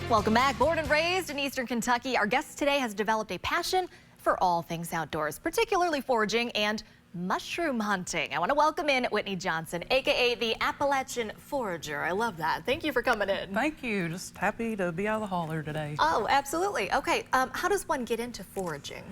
Welcome back. Born and raised in Eastern Kentucky, our guest today has developed a passion for all things outdoors, particularly foraging and mushroom hunting. I want to welcome in Whitney Johnson, aka the Appalachian Forager. I love that. Thank you for coming in. Thank you. Just happy to be out of the holler today. Oh, absolutely. Okay, how does one get into foraging?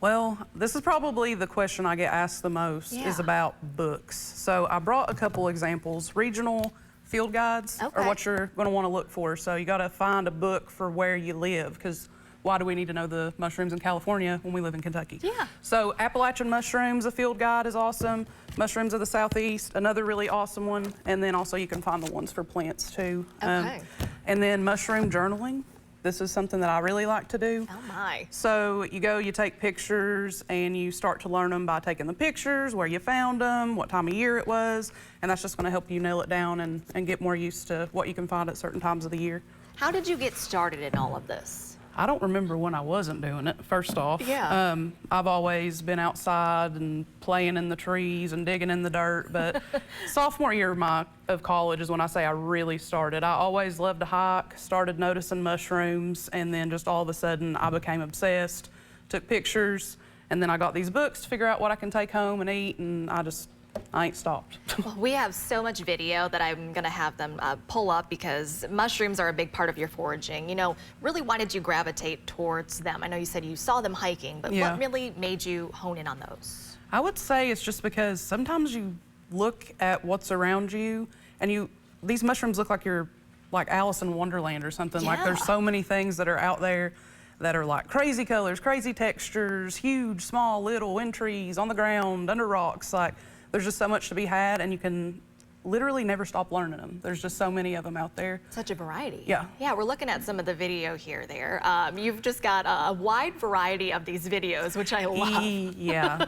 Well, this is probably the question I get asked the most is about books. So I brought a couple examples. Regional field guides are what you're going to want to look for. So you got to find a book for where you live, because why do we need to know the mushrooms in California when we live in Kentucky? Yeah. So Appalachian mushrooms, a field guide is awesome. Mushrooms of the Southeast, another really awesome one. And then also you can find the ones for plants too. And then mushroom journaling. This is something that I really like to do. Oh my. So you go, you take pictures, and you start to learn them by taking the pictures, where you found them, what time of year it was, and that's just going to help you nail it down and get more used to what you can find at certain times of the year. How did you get started in all of this? I don't remember when I wasn't doing it, first off. Yeah. I've always been outside and playing in the trees and digging in the dirt, but sophomore year of college is when I say I really started. I always loved to hike, started noticing mushrooms, and then just all of a sudden I became obsessed, took pictures, and then I got these books to figure out what I can take home and eat, and I ain't stopped. Well, we have so much video that I'm going to have them pull up, because mushrooms are a big part of your foraging. You know, really, why did you gravitate towards them? I know you said you saw them hiking, but what really made you hone in on those? I would say it's just because sometimes you look at what's around you, and these mushrooms look like you're like Alice in Wonderland or something. Like there's so many things that are out there that are like crazy colors, crazy textures, huge, small, little, in trees, on the ground, under rocks. Like, there's just so much to be had, and you can literally never stop learning them. There's just so many of them out there. Such a variety. Yeah. Yeah, we're looking at some of the video here there. You've just got a wide variety of these videos, which I love. Yeah.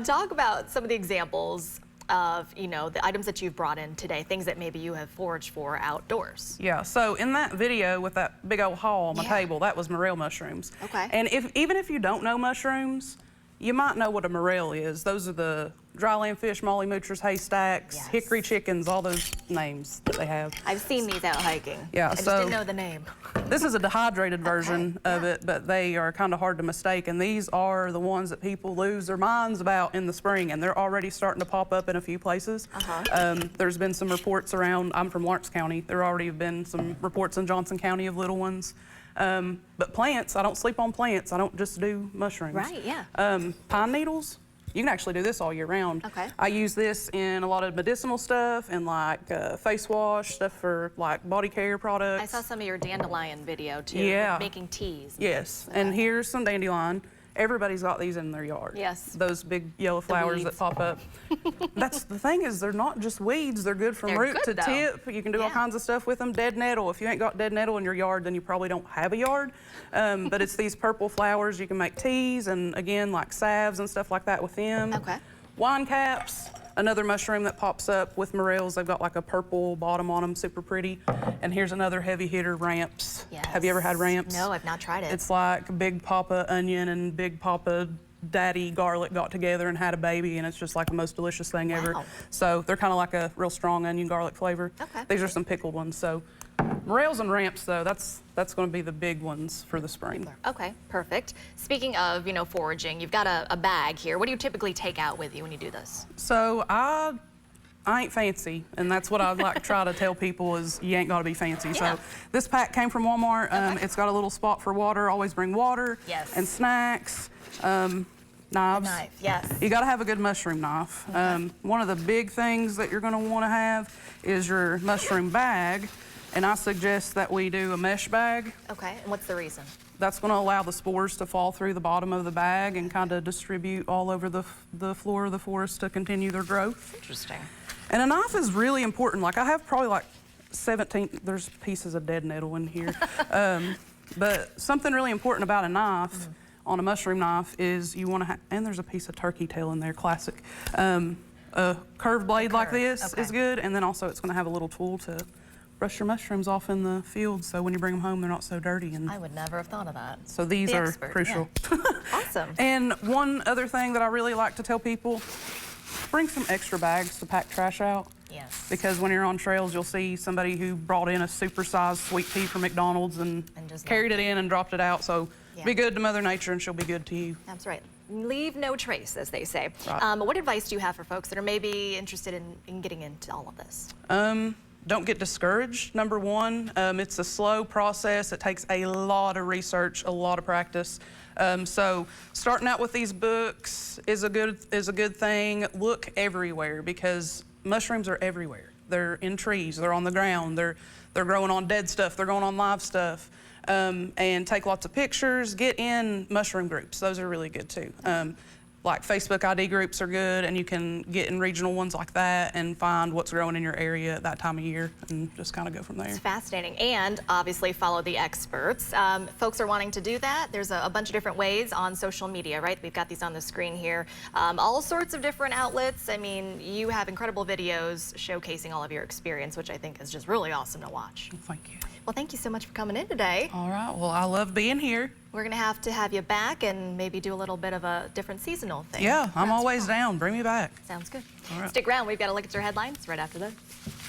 Talk about some of the examples of, you know, the items that you've brought in today, things that maybe you have foraged for outdoors. Yeah, so in that video with that big old haul on my table, that was morel mushrooms. Okay. And even if you don't know mushrooms, you might know what a morel is. Those are the dryland fish, molly moochers, haystacks, hickory chickens, all those names that they have. I've seen these out hiking. Yeah, I just didn't know the name. This is a dehydrated version of it, but they are kind of hard to mistake, and these are the ones that people lose their minds about in the spring, and they're already starting to pop up in a few places. There's been some reports around, I'm from Lawrence County, there already have been some reports in Johnson County of little ones. But plants, I don't sleep on plants. I don't just do mushrooms. Right, yeah. Pine needles, you can actually do this all year round. Okay. I use this in a lot of medicinal stuff and like face wash, stuff for like body care products. I saw some of your dandelion video too. Yeah. Making teas. Yes, and here's some dandelion. Everybody's got these in their yard. Yes. Those big yellow flowers that pop up. That's the thing, is they're not just weeds. They're good from root to tip. You can do all kinds of stuff with them. Dead nettle. If you ain't got dead nettle in your yard, then you probably don't have a yard. But it's these purple flowers. You can make teas and, again, like salves and stuff like that with them. Okay. Wine caps. Another mushroom that pops up with morels. They've got like a purple bottom on them, super pretty. And here's another heavy hitter, ramps. Yes. Have you ever had ramps? No, I've not tried it. It's like Big Papa onion and Big Papa Daddy garlic got together and had a baby, and it's just like the most delicious thing ever. So they're kind of like a real strong onion garlic flavor. Okay. These are some pickled ones. So morels and ramps, though, that's going to be the big ones for the spring. Okay, perfect. Speaking of, you know, foraging, you've got a bag here. What do you typically take out with you when you do this? So I ain't fancy, and that's what I like to try to tell people, is you ain't got to be fancy. So this pack came from Walmart. It's got a little spot for water. Always bring water and snacks. Knives. Yes. You got to have a good mushroom knife. One of the big things that you're going to want to have is your mushroom bag, and I suggest that we do a mesh bag. Okay, and what's the reason? That's going to allow the spores to fall through the bottom of the bag and kind of distribute all over the floor of the forest to continue their growth. Interesting. And a knife is really important. Like, I have probably like 17, there's pieces of dead nettle in here. But something really important about a knife, on a mushroom knife, is you want to have, and there's a piece of turkey tail in there, classic. A curved blade like this is good, and then also it's going to have a little tool to brush your mushrooms off in the field, so when you bring them home, they're not so dirty. And I would never have thought of that. so these are crucial. Awesome. And one other thing that I really like to tell people, bring some extra bags to pack trash out. Yes. Because when you're on trails, you'll see somebody who brought in a supersized sweet pea from McDonald's and just carried it in and dropped it out. So be good to Mother Nature and she'll be good to you. That's right. Leave no trace, as they say. Right. What advice do you have for folks that are maybe interested in getting into all of this? Don't get discouraged, number one. It's a slow process. It takes a lot of research, a lot of practice. So starting out with these books is a good thing. Look everywhere because mushrooms are everywhere. They're in trees, they're on the ground, they're growing on dead stuff, they're growing on live stuff. And take lots of pictures, get in mushroom groups. Those are really good too. Like Facebook ID groups are good, and you can get in regional ones like that and find what's growing in your area at that time of year and just kind of go from there. It's fascinating. And obviously follow the experts. Folks are wanting to do that. There's a bunch of different ways on social media, right? We've got these on the screen here. All sorts of different outlets. I mean, you have incredible videos showcasing all of your experience, which I think is just really awesome to watch. Well, thank you. Well, thank you so much for coming in today. All right. Well, I love being here. We're going to have you back and maybe do a little bit of a different seasonal thing. Yeah, I'm always down. Bring me back. Sounds good. All right. Stick around. We've got to look at your headlines right after this.